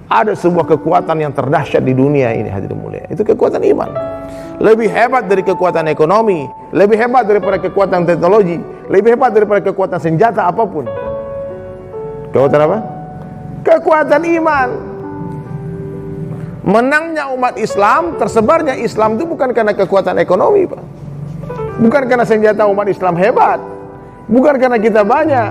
Ada sebuah kekuatan yang terdahsyat di dunia ini, hadirin mulia. Itu kekuatan iman. Lebih hebat dari kekuatan ekonomi, lebih hebat daripada kekuatan teknologi, lebih hebat daripada kekuatan senjata apapun. Kekuatan apa? Kekuatan iman. Menangnya umat Islam, tersebarnya Islam itu bukan karena kekuatan ekonomi, Pak. Bukan karena senjata umat Islam hebat, bukan karena kita banyak,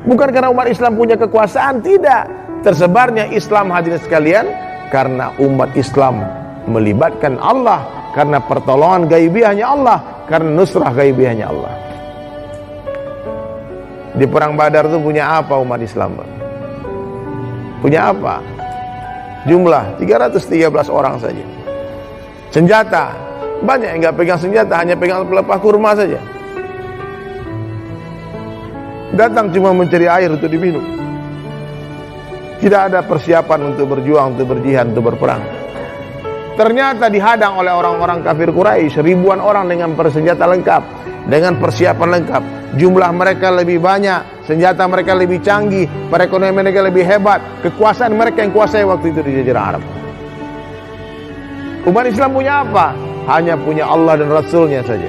bukan karena umat Islam punya kekuasaan, tidak. Tersebarnya Islam, hadirin sekalian, karena umat Islam melibatkan Allah, karena pertolongan gaibiahnya Allah, karena nusrah gaibiahnya Allah. Di perang Badar itu punya apa umat Islam, Pak? Punya apa? Jumlah 313 orang saja. Senjata banyak yang nggak pegang senjata, hanya pegang pelepah kurma saja. Datang cuma mencari air untuk diminum. Tidak ada persiapan untuk berjuang, untuk berjihad, untuk berperang. Ternyata dihadang oleh orang-orang kafir Quraisy, ribuan orang dengan bersenjata lengkap, dengan persiapan lengkap. Jumlah mereka lebih banyak, senjata mereka lebih canggih, perekonomian mereka lebih hebat, kekuasaan mereka yang kuasai waktu itu di Jazirah Arab. Umat Islam punya apa? Hanya punya Allah dan Rasulnya saja.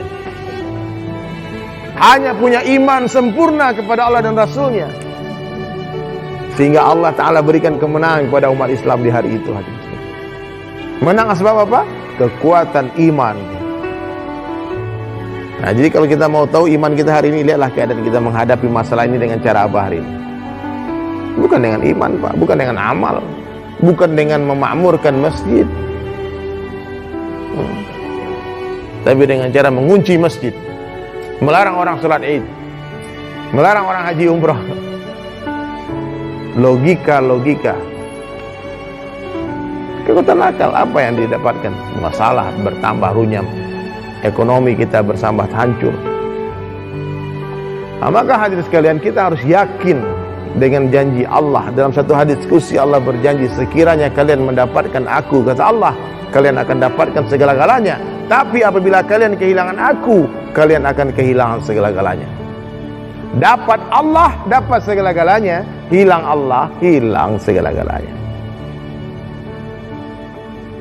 Hanya punya iman sempurna kepada Allah dan Rasulnya, sehingga Allah Ta'ala berikan kemenangan kepada umat Islam di hari itu. Menang sebab apa? Kekuatan iman. Nah, jadi kalau kita mau tahu iman kita hari ini, lihatlah keadaan kita menghadapi masalah ini dengan cara apa hari ini. Bukan dengan iman, Pak, bukan dengan amal, bukan dengan memakmurkan masjid, tapi dengan cara mengunci masjid, melarang orang sholat Id, melarang orang haji umrah. Logika kekuatan akal apa yang didapatkan? Masalah bertambah runyam, ekonomi kita bersambat hancur. Nah, maka hadirin sekalian, kita harus yakin dengan janji Allah. Dalam satu hadis qudsi Allah berjanji, sekiranya kalian mendapatkan aku, kata Allah, kalian akan dapatkan segala-galanya. Tapi apabila kalian kehilangan aku, kalian akan kehilangan segala-galanya. Dapat Allah, dapat segala-galanya. Hilang Allah, hilang segala-galanya.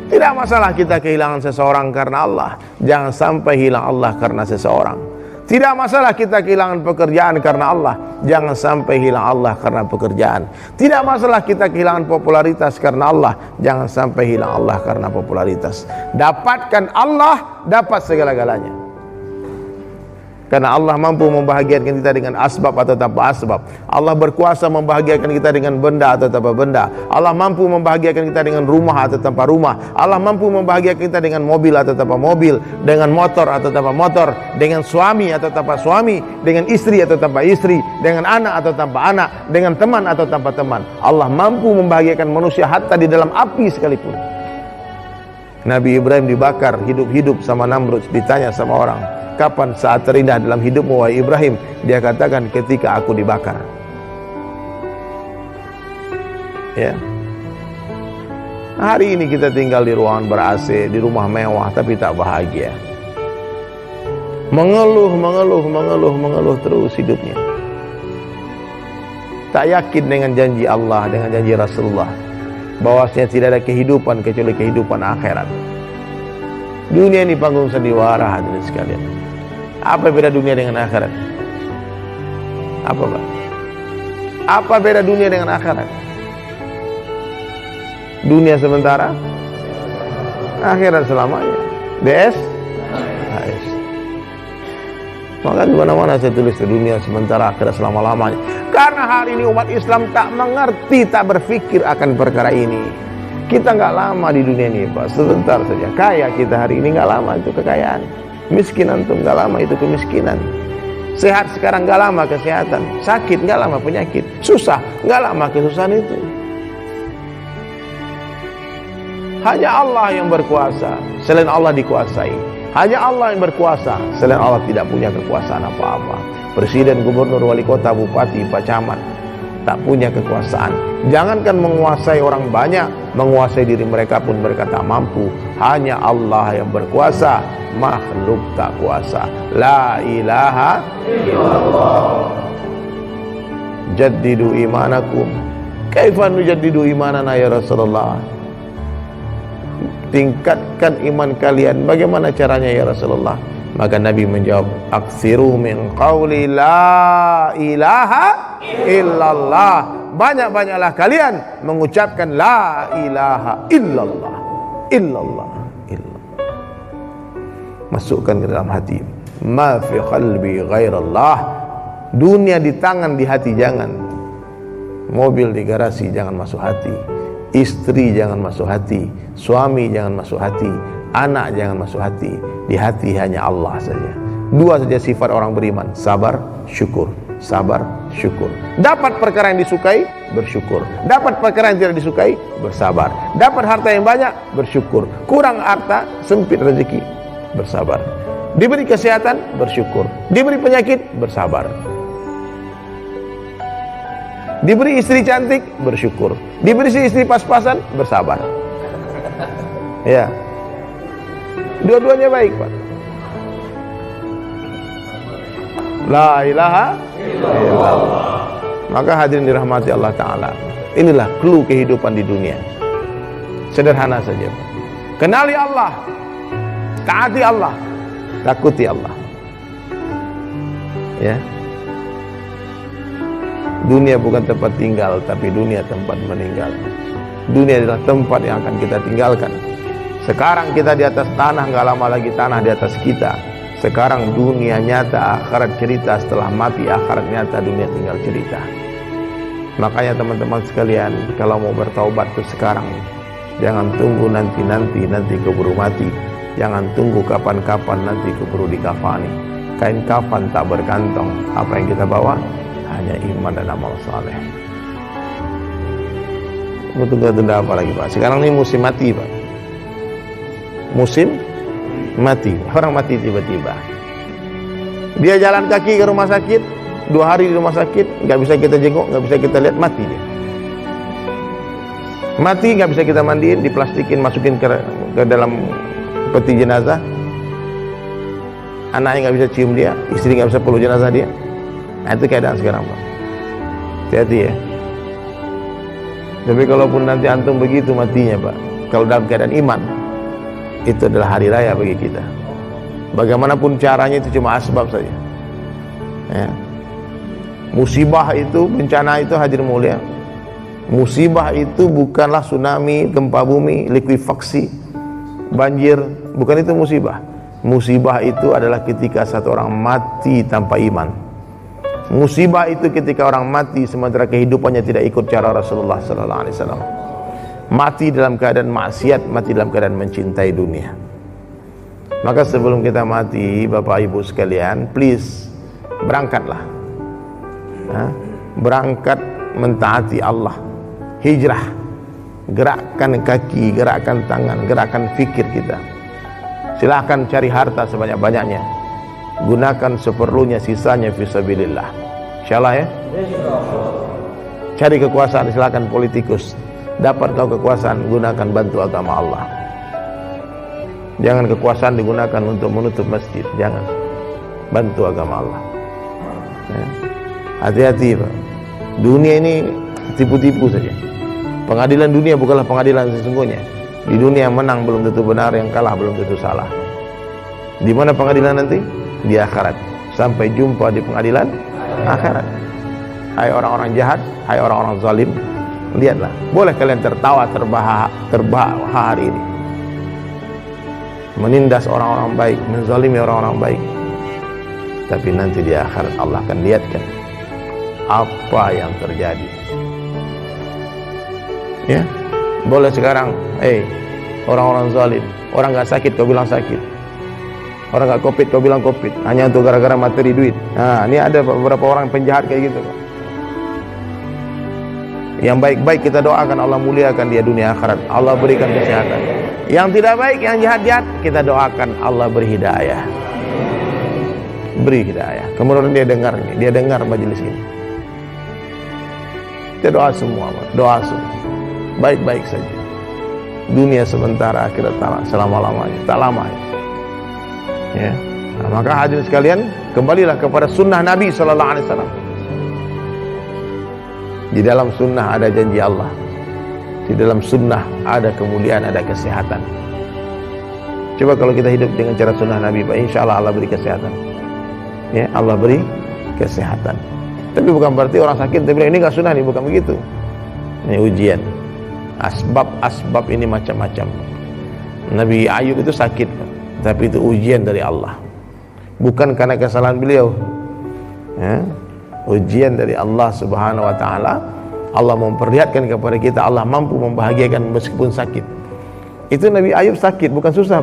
Tidak masalah kita kehilangan seseorang karena Allah, jangan sampai hilang Allah karena seseorang. Tidak masalah kita kehilangan pekerjaan karena Allah, jangan sampai hilang Allah karena pekerjaan. Tidak masalah kita kehilangan popularitas karena Allah, jangan sampai hilang Allah karena popularitas. Dapatkan Allah, dapat segala-galanya. Karena Allah mampu membahagiakan kita dengan asbab atau tanpa asbab. Allah berkuasa membahagiakan kita dengan benda atau tanpa benda. Allah mampu membahagiakan kita dengan rumah atau tanpa rumah. Allah mampu membahagiakan kita dengan mobil atau tanpa mobil, dengan motor atau tanpa motor, dengan suami atau tanpa suami, dengan istri atau tanpa istri, dengan anak atau tanpa anak, dengan teman atau tanpa teman. Allah mampu membahagiakan manusia hatta di dalam api sekalipun. Nabi Ibrahim dibakar hidup-hidup sama Namrud. Ditanya sama orang, kapan saat terindah dalam hidupmu wahai Ibrahim? Dia katakan, ketika aku dibakar. Ya. Hari ini kita tinggal di ruangan ber-AC, di rumah mewah, tapi tak bahagia. Mengeluh terus hidupnya. Tak yakin dengan janji Allah, dengan janji Rasulullah, bahwasanya tidak ada kehidupan kecuali kehidupan akhirat. Dunia ini panggung sandiwara, hadirin sekalian. Apa beda dunia dengan akhirat? Apa, Pak? Apa beda dunia dengan akhirat? Dunia sementara, akhirat selamanya. DS, HS. Maka di mana-mana saya tulis dunia sementara, akhirat selama-lamanya. Karena hari ini umat Islam tak mengerti, tak berpikir akan perkara ini. Kita nggak lama di dunia ini, Pak, sebentar saja. Kaya kita hari ini nggak lama, itu kekayaan. Miskin antum nggak lama, itu kemiskinan. Sehat sekarang nggak lama, kesehatan. Sakit nggak lama, penyakit. Susah nggak lama, kesusahan itu. Hanya Allah yang berkuasa, selain Allah dikuasai. Hanya Allah yang berkuasa, selain Allah tidak punya kekuasaan apa-apa. Presiden, gubernur, wali kota, bupati, pak camat tak punya kekuasaan. Jangankan menguasai orang banyak, menguasai diri mereka pun mereka tak mampu. Hanya Allah yang berkuasa, makhluk tak kuasa. La ilaha illallah. Jaddidu imanakum Kaifa nujaddidu imanana ya Rasulullah? Tingkatkan iman kalian, bagaimana caranya ya Rasulullah? Maka Nabi menjawab, aksiru min qawli la ilaha illallah. Banyak-banyaklah kalian mengucapkan la ilaha illallah. Illallah. Masukkan ke dalam hati. Ma fi qalbi ghairallah. Dunia di tangan, di hati jangan. Mobil di garasi jangan masuk hati. Istri jangan masuk hati. Suami jangan masuk hati. Anak jangan masuk hati. Di hati hanya Allah saja. Dua saja sifat orang beriman: sabar, syukur. Sabar, syukur. Dapat perkara yang disukai, bersyukur. Dapat perkara yang tidak disukai, bersabar. Dapat harta yang banyak, bersyukur. Kurang harta, sempit rezeki, bersabar. Diberi kesehatan, bersyukur. Diberi penyakit, bersabar. Diberi istri cantik, bersyukur. Diberi istri pas-pasan, bersabar. Ya, dua-duanya baik, Pak. La ilaha illallah. Maka hadirin dirahmati Allah Ta'ala, inilah clue kehidupan di dunia. Sederhana saja, Pak. Kenali Allah, taati Allah, takuti Allah. Ya, dunia bukan tempat tinggal, tapi dunia tempat meninggal. Dunia adalah tempat yang akan kita tinggalkan. Sekarang kita di atas tanah, gak lama lagi tanah di atas kita. Sekarang dunia nyata, akhirat cerita. Setelah mati, akhirat nyata, dunia tinggal cerita. Makanya teman-teman sekalian, kalau mau bertaubat itu sekarang. Jangan tunggu nanti keburu mati. Jangan tunggu kapan-kapan nanti keburu dikafani. Kain kafan tak berkantong. Apa yang kita bawa? Hanya iman dan amal saleh. Tunda-tunda apa lagi, Pak? Sekarang ini musim mati, Pak. Musim mati. Orang mati tiba-tiba. Dia jalan kaki ke rumah sakit, 2 hari di rumah sakit, nggak bisa kita jenguk, nggak bisa kita lihat, mati dia. Mati, nggak bisa kita mandiin, diplastikin, masukin ke dalam peti jenazah. Anaknya nggak bisa cium dia, istri nggak bisa peluk jenazah dia. Nah, itu keadaan sekarang, Pak. Hati-hati ya. Tapi kalaupun nanti antum begitu matinya, Pak, kalau dalam keadaan iman, itu adalah hari raya bagi kita. Bagaimanapun caranya itu cuma asbab saja. Ya. Musibah itu, bencana itu hadir mulia. Musibah itu bukanlah tsunami, gempa bumi, likuifaksi, banjir. Bukan itu musibah. Musibah itu adalah ketika satu orang mati tanpa iman. Musibah itu ketika orang mati sementara kehidupannya tidak ikut cara Rasulullah sallallahu alaihi wasallam. Mati dalam keadaan maksiat, mati dalam keadaan mencintai dunia. Maka sebelum kita mati, Bapak Ibu sekalian, please berangkatlah. Berangkat mentaati Allah. Hijrah. Gerakkan kaki, gerakkan tangan, gerakkan fikir kita. Silahkan cari harta sebanyak-banyaknya. Gunakan seperlunya, sisanya fisabilillah. Insyaallah ya. Cari kekuasaan, silahkan politikus. Dapat kau kekuasaan, gunakan bantu agama Allah. Jangan kekuasaan digunakan untuk menutup masjid. Jangan. Bantu agama Allah. Hati-hati, Pak. Dunia ini tipu-tipu saja. Pengadilan dunia bukanlah pengadilan sesungguhnya. Di dunia yang menang belum tentu benar, yang kalah belum tentu salah. Di mana pengadilan nanti? Di akhirat. Sampai jumpa di pengadilan akhirat. Hai orang-orang jahat, hai orang-orang zalim, lihatlah. Boleh kalian tertawa terbahak hari ini, menindas orang-orang baik, menzalimi orang-orang baik. Tapi nanti di akhirat Allah akan lihatkan apa yang terjadi. Ya, boleh sekarang, orang-orang zalim, orang nggak sakit kau bilang sakit, orang nggak covid kau bilang covid, hanya untuk gara-gara materi duit. Nah, ini ada beberapa orang penjahat kayak gitu, Pak. Yang baik-baik kita doakan Allah muliakan dia dunia akhirat, Allah berikan kesehatan. Yang tidak baik, yang jahat-jahat, kita doakan Allah beri hidayah. Beri hidayah. Kemudian dia dengar majelis ini. Kita doa semua, doa semua. Baik-baik saja. Dunia sementara, akhirat selama-lamanya, tak lama ya. Nah, maka hadirin sekalian, kembalilah kepada sunnah Nabi sallallahu alaihi wasallam. Di dalam sunnah ada janji Allah. Di dalam sunnah ada kemuliaan, ada kesehatan. Coba kalau kita hidup dengan cara sunnah Nabi, Pak, insya Allah Allah beri kesehatan. Ya, Allah beri kesehatan. Tapi bukan berarti orang sakit tapi ini nggak sunnah nih, bukan begitu. Ini ujian. Asbab ini macam-macam. Nabi Ayub itu sakit, tapi itu ujian dari Allah. Bukan karena kesalahan beliau. Ya, ujian dari Allah Subhanahu wa taala. Allah memperlihatkan kepada kita Allah mampu membahagiakan meskipun sakit. Itu Nabi Ayub sakit, bukan susah.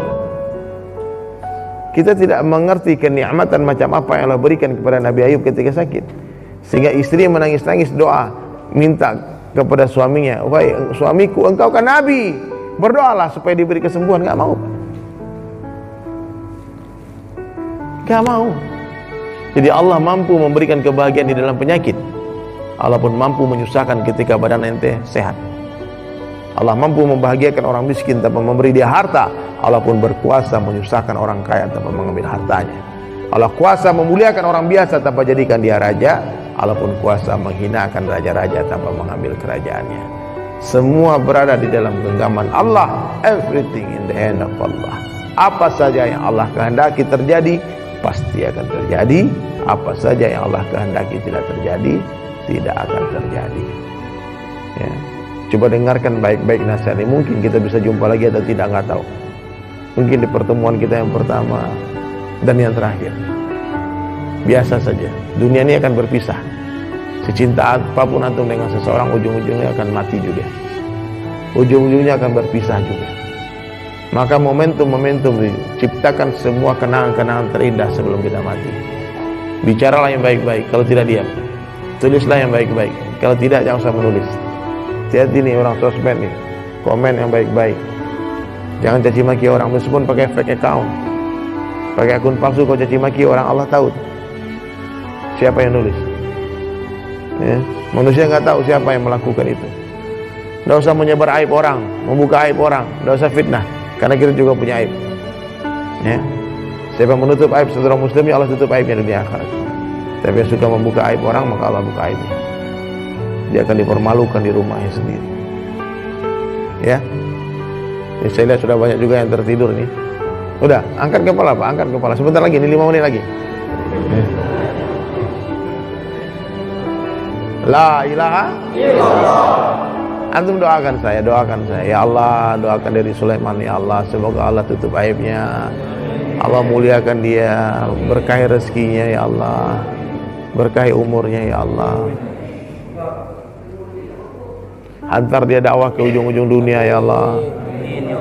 Kita tidak mengerti kenikmatan macam apa yang Allah berikan kepada Nabi Ayub ketika sakit, sehingga istri menangis-nangis doa minta kepada suaminya, "Wahai suamiku, engkau kan Nabi, berdoalah supaya diberi kesembuhan." Gak mau. Gak mau. Jadi Allah mampu memberikan kebahagiaan di dalam penyakit. Allah pun mampu menyusahkan ketika badan ente sehat. Allah mampu membahagiakan orang miskin tanpa memberi dia harta. Allah pun berkuasa menyusahkan orang kaya tanpa mengambil hartanya. Allah kuasa memuliakan orang biasa tanpa jadikan dia raja. Allah pun kuasa menghinakan raja-raja tanpa mengambil kerajaannya. Semua berada di dalam genggaman Allah. Everything in the hand of Allah. Apa saja yang Allah kehendaki terjadi, pasti akan terjadi. Apa saja yang Allah kehendaki tidak terjadi, tidak akan terjadi. Ya. Coba dengarkan baik-baik nasihat ini. Mungkin kita bisa jumpa lagi atau tidak, nggak tahu. Mungkin di pertemuan kita yang pertama dan yang terakhir. Biasa saja. Dunia ini akan berpisah. Secinta apapun antum dengan seseorang, ujung-ujungnya akan mati juga. Ujung-ujungnya akan berpisah juga. Maka momentum-momentum ciptakan semua kenangan-kenangan terindah sebelum kita mati. Bicaralah yang baik-baik, kalau tidak diam. Tulislah yang baik-baik, kalau tidak jangan usah menulis. Hati-hati nih orang sosmed nih, komen yang baik-baik. Jangan caci maki orang, meskipun pakai fake account, pakai akun palsu, kau caci maki orang, Allah tahu siapa yang nulis. Ya. Manusia nggak tahu siapa yang melakukan itu. Nggak usah menyebar aib orang, membuka aib orang, nggak usah fitnah, karena kita juga punya aib. Ya. Siapa menutup aib saudara muslim, ya Allah tutup aibnya dunia akhirat. Tapi yang suka membuka aib orang, maka Allah buka aibnya. Dia akan dipermalukan di rumahnya sendiri. Ya. Ini saya lihat sudah banyak juga yang tertidur nih. Udah, angkat kepala Pak, angkat kepala. Sebentar lagi, ini 5 menit lagi. La ilaha illallah. Antum doakan saya. Ya Allah, doakan dari Sulaiman, ya Allah, semoga Allah tutup aibnya. Allah muliakan dia, berkahi rezekinya ya Allah, berkahi umurnya ya Allah. Hantar dia dakwah ke ujung-ujung dunia ya Allah,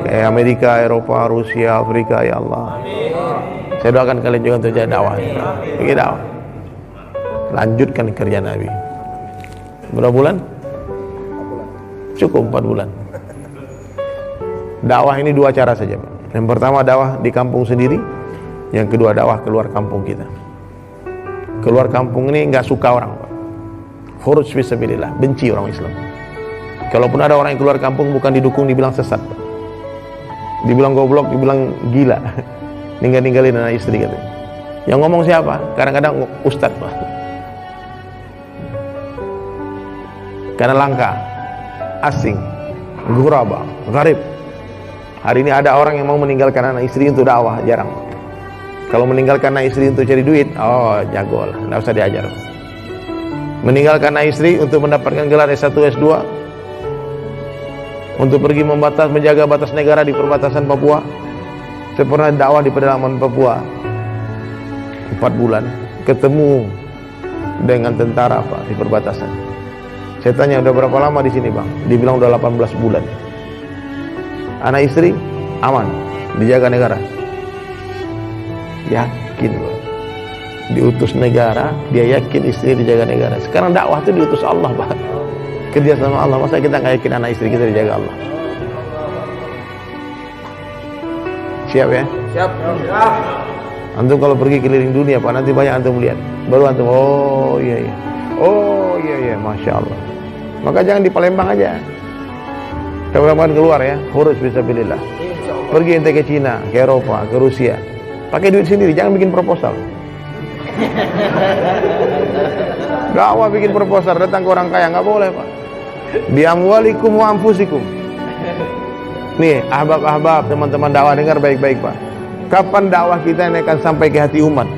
ke Amerika, Eropa, Rusia, Afrika ya Allah. Saya doakan kalian juga untuk jadi dakwah. Pergi dakwah. Lanjutkan kerja Nabi. Berapa bulan? Cukup 4 bulan. Dakwah ini 2 cara saja, Pak. Yang pertama dakwah di kampung sendiri, yang kedua dakwah keluar kampung kita. Keluar kampung ini nggak suka orang, Pak. Khuruj fisabilillah, benci orang Islam. Kalaupun ada orang yang keluar kampung bukan didukung, dibilang sesat, Pak. Dibilang goblok, dibilang gila. Ninggalin anak istri katanya. Yang ngomong siapa? Kadang-kadang ustadz, Pak. Karena langka, asing, ghuraba, gharib. Hari ini ada orang yang mau meninggalkan anak istri untuk dakwah, jarang. Kalau meninggalkan anak istri untuk cari duit, oh jago lah, nggak usah diajar. Meninggalkan anak istri untuk mendapatkan gelar S1, S2, untuk pergi menjaga batas negara di perbatasan Papua. Saya pernah dakwah di pedalaman Papua 4 bulan, ketemu dengan tentara Pak di perbatasan. Saya tanya, udah berapa lama di sini Bang? Dibilang udah 18 bulan. Anak istri aman, dijaga negara. Yakin Pak, diutus negara, dia yakin istri dijaga negara. Sekarang dakwah itu diutus Allah Pak, kerja sama Allah. Masa kita nggak yakin anak istri kita dijaga Allah? Siap ya? Siap. Antum kalau pergi keliling dunia Pak, nanti banyak antum lihat. Baru antum, oh iya, Masya Allah. Maka jangan di Palembang aja. Kapan keluar ya, khuruj fisabilillah. Pergi ente ke Cina, ke Eropa, ke Rusia. Pakai duit sendiri, jangan bikin proposal. Dakwah bikin proposal, datang ke orang kaya, nggak boleh Pak. Bi amwalikum wa anfusikum. Nih, ahbab-ahbab, teman-teman dakwah, dengar baik-baik Pak. Kapan dakwah kita ini akan sampai ke hati umat?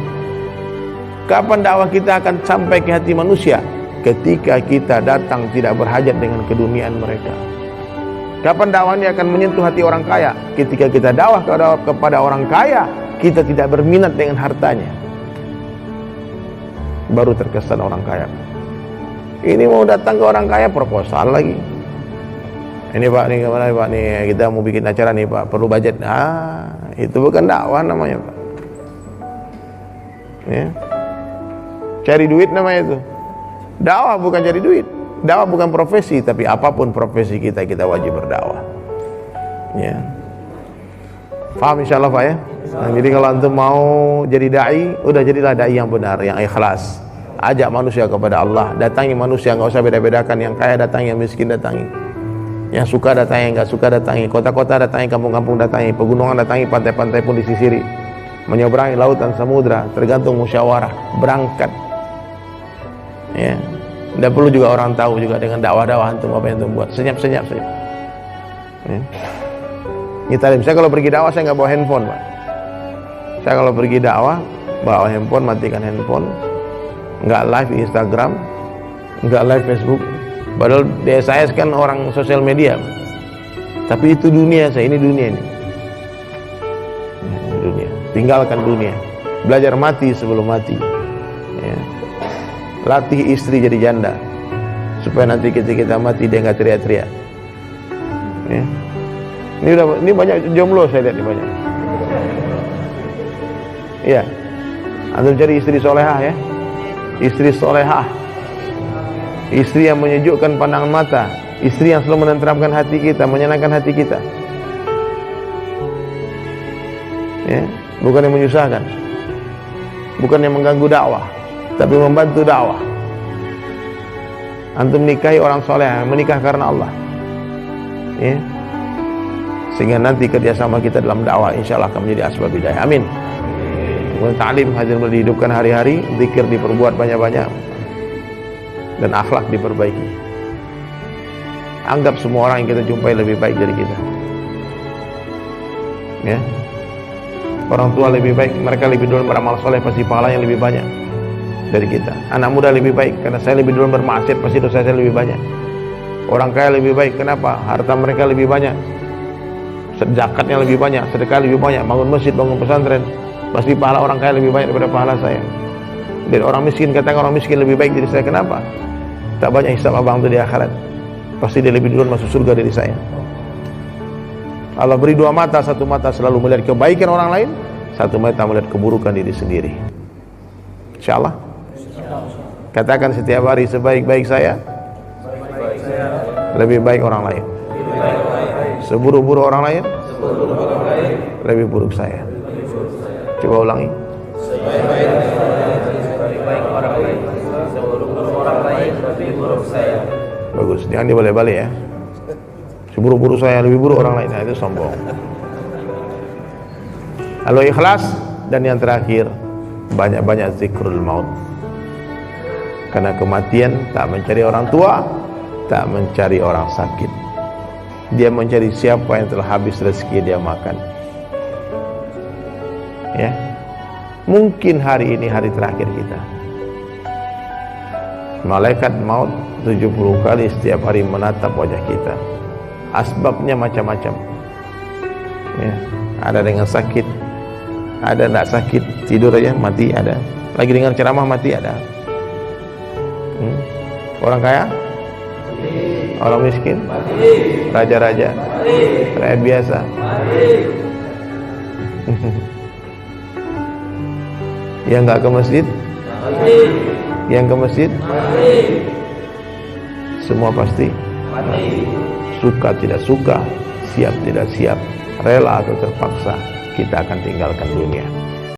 Kapan dakwah kita akan sampai ke hati manusia? Ketika kita datang tidak berhajat dengan keduniaan mereka. Kapan dakwah ini akan menyentuh hati orang kaya? Ketika kita dakwah kepada orang kaya, kita tidak berminat dengan hartanya. Baru terkesan orang kaya. Ini mau datang ke orang kaya, proposal lagi. Ini Pak, nih kemana Pak? Nih kita mau bikin acara nih Pak, perlu budget. Itu bukan dakwah namanya Pak. Ya. Cari duit namanya itu. Dakwah bukan cari duit. Dakwah bukan profesi, tapi apapun profesi kita wajib berdakwah. Ya. Paham insyaallah Pak ya? Nah, jadi kalau antum mau jadi dai, udah jadilah dai yang benar, yang ikhlas. Ajak manusia kepada Allah, datangi manusia, nggak usah beda-bedakan. Yang kaya datangi, yang miskin datangi. Yang suka datangi, nggak suka datangi. Kota-kota datangi, kampung-kampung datangi, pegunungan datangi, pantai-pantai pun disisiri. Menyeberangi lautan samudra, tergantung musyawarah, berangkat. Ya. Tidak perlu juga orang tahu juga dengan dakwah-dakwah antum apa yang antum buat. Senyap-senyap saja. Ya. Nyitalim, saya kalau pergi dakwah saya nggak bawa handphone Pak. Saya kalau pergi dakwah bawa handphone, matikan handphone, nggak live Instagram, nggak live Facebook. Padahal DSIS kan orang sosial media, tapi itu dunia saya, ini dunia ini. Ya, dunia. Tinggalkan dunia, belajar mati sebelum mati. Ya. Latih istri jadi janda, supaya nanti kita mati dia nggak teriak-teriak. Ya. Ini banyak jomblo saya lihat ini banyak. Iya, antum cari istri solehah ya, istri solehah, istri yang menyejukkan pandangan mata, istri yang selalu menenteramkan hati kita, menyenangkan hati kita. Ya, bukan yang menyusahkan, bukan yang mengganggu dakwah, tapi membantu dakwah. Antum nikahi orang soleh, menikah karena Allah. Ya. Sehingga nanti kerjasama kita dalam dakwah insya Allah akan menjadi asbab hidayah. Amin. Ta'lim hadir dihidupkan hari-hari, zikir diperbuat banyak-banyak, dan akhlak diperbaiki. Anggap semua orang yang kita jumpai lebih baik dari kita. Ya. Orang tua lebih baik, mereka lebih dulu beramal soleh, pasti pahalanya lebih banyak dari kita. Anak muda lebih baik, karena saya lebih dulu bermaksiat, pasti dosa saya lebih banyak. Orang kaya lebih baik, kenapa? Harta mereka lebih banyak, zakatnya lebih banyak, sedekah lebih banyak, bangun masjid, bangun pesantren, pasti pahala orang kaya lebih banyak daripada pahala saya. Dan orang miskin, katakan orang miskin lebih baik dari saya, kenapa? Tak banyak hisab abang itu di akhirat, pasti dia lebih dulu masuk surga dari saya. Allah beri dua mata, satu mata selalu melihat kebaikan orang lain, satu mata melihat keburukan diri sendiri. Insyaallah. Katakan setiap hari, sebaik-baik saya, lebih baik orang lain. Seburuk-buruk orang lain, lebih buruk saya. Coba ulangi. Sebaik-baik orang lain, seburuk-buruk orang lain, lebih buruk saya. Bagus, jangan dibalik-balik ya. Seburuk-buruk saya, lebih buruk orang lain, nah, itu sombong. Lalu ikhlas, dan yang terakhir, banyak-banyak zikrul maut. Karena kematian tak mencari orang tua, tak mencari orang sakit. Dia mencari siapa yang telah habis rezeki dia makan. Ya, mungkin hari ini hari terakhir kita. Malaikat maut 70 kali setiap hari menatap wajah kita. Asbabnya macam-macam. Ya, ada dengan sakit, ada tidak sakit, tidur aja mati ada. Lagi dengar ceramah mati ada. Orang kaya, orang miskin, raja-raja, rakyat biasa. Yang nggak ke masjid, yang ke masjid, semua pasti. Suka tidak suka, siap tidak siap, rela atau terpaksa, kita akan tinggalkan dunia.